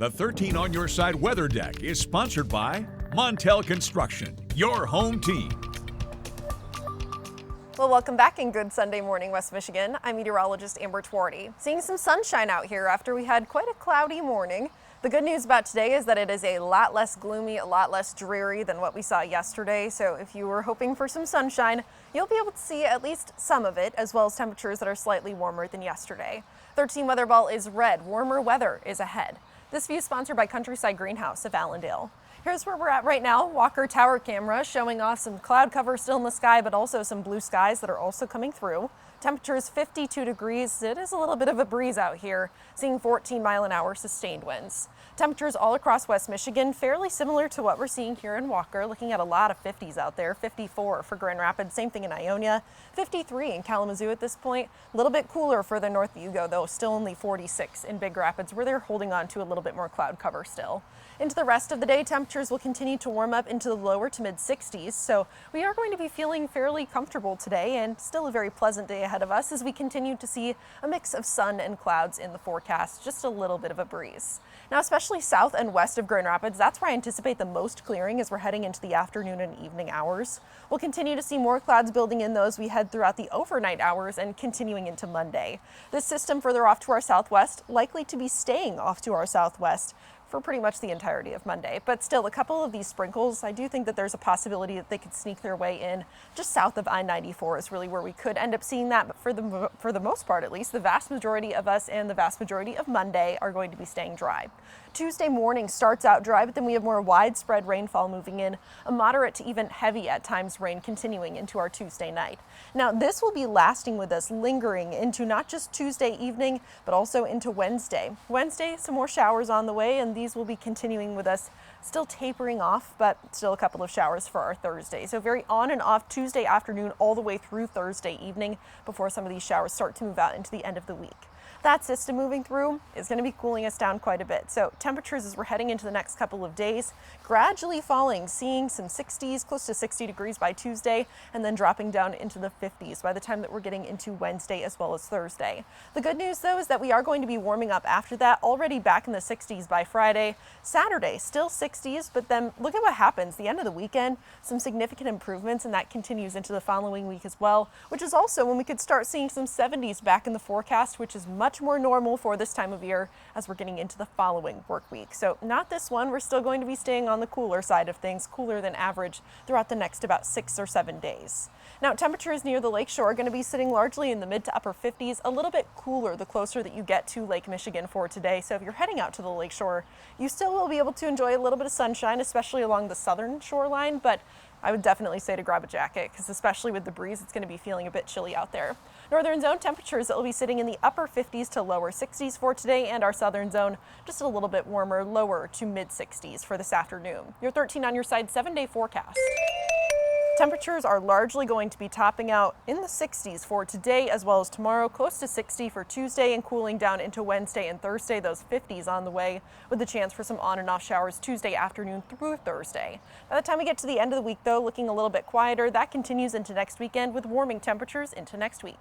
The 13 on Your Side Weather Deck is sponsored by Montel Construction, your home team. Well, welcome back and good Sunday morning, West Michigan. I'm meteorologist Amber Twardy. Seeing some sunshine out here after we had quite a cloudy morning. The good news about today is that it is a lot less gloomy, a lot less dreary than what we saw yesterday. So if you were hoping for some sunshine, you'll be able to see at least some of it, as well as temperatures that are slightly warmer than yesterday. 13 weather ball is red. Warmer weather is ahead. This view is sponsored by Countryside Greenhouse of Allendale. Here's where we're at right now. Walker Tower camera showing off some cloud cover still in the sky, but also some blue skies that are also coming through. Temperatures 52 degrees. It is a little bit of a breeze out here, seeing 14-mile-an-hour sustained winds. Temperatures all across West Michigan, fairly similar to what we're seeing here in Walker. Looking at a lot of 50s out there. 54 for Grand Rapids, same thing in Ionia. 53 in Kalamazoo at this point. A little bit cooler further north you go, though. Still only 46 in Big Rapids, where they're holding on to a little bit more cloud cover still. Into the rest of the day, temperatures will continue to warm up into the lower to mid 60s. So we are going to be feeling fairly comfortable today, and still a very pleasant day ahead of us as we continue to see a mix of sun and clouds in the forecast, just a little bit of a breeze. Now, especially south and west of Grand Rapids, that's where I anticipate the most clearing as we're heading into the afternoon and evening hours. We'll continue to see more clouds building in those we head throughout the overnight hours and continuing into Monday. This system further off to our southwest likely to be staying off to our southwest for pretty much the entirety of Monday. But still, a couple of these sprinkles, I do think that there's a possibility that they could sneak their way in just south of I-94 is really where we could end up seeing that. But for the most part, at least, the vast majority of us and the vast majority of Monday are going to be staying dry. Tuesday morning starts out dry, but then we have more widespread rainfall moving in, a moderate to even heavy at times rain continuing into our Tuesday night. Now, this will be lasting with us, lingering into not just Tuesday evening, but also into Wednesday. Wednesday, some more showers on the way, and these will be continuing with us, still tapering off, but still a couple of showers for our Thursday. So very on and off Tuesday afternoon all the way through Thursday evening before some of these showers start to move out into the end of the week. That system moving through is going to be cooling us down quite a bit. So temperatures as we're heading into the next couple of days, gradually falling, seeing some 60s, close to 60 degrees by Tuesday, and then dropping down into the 50s by the time that we're getting into Wednesday as well as Thursday. The good news, though, is that we are going to be warming up after that, already back in the 60s by Friday. Saturday, still 60s, but then look at what happens. The end of the weekend, some significant improvements, and that continues into the following week as well, which is also when we could start seeing some 70s back in the forecast, which is much more normal for this time of year as we're getting into the following work week. So not this one. We're still going to be staying on the cooler side of things, cooler than average throughout the next about 6 or 7 days. Now, temperatures near the lakeshore are going to be sitting largely in the mid to upper 50s, a little bit cooler the closer that you get to Lake Michigan for today. So if you're heading out to the lakeshore, you still will be able to enjoy a little bit of sunshine, especially along the southern shoreline, but I would definitely say to grab a jacket because especially with the breeze, it's going to be feeling a bit chilly out there. Northern zone temperatures that will be sitting in the upper 50s to lower 60s for today, and our southern zone just a little bit warmer, lower to mid 60s for this afternoon. Your 13 on Your Side 7-day forecast. Temperatures are largely going to be topping out in the 60s for today as well as tomorrow, close to 60 for Tuesday and cooling down into Wednesday and Thursday, those 50s on the way with the chance for some on and off showers Tuesday afternoon through Thursday. By the time we get to the end of the week, though, looking a little bit quieter. That continues into next weekend with warming temperatures into next week.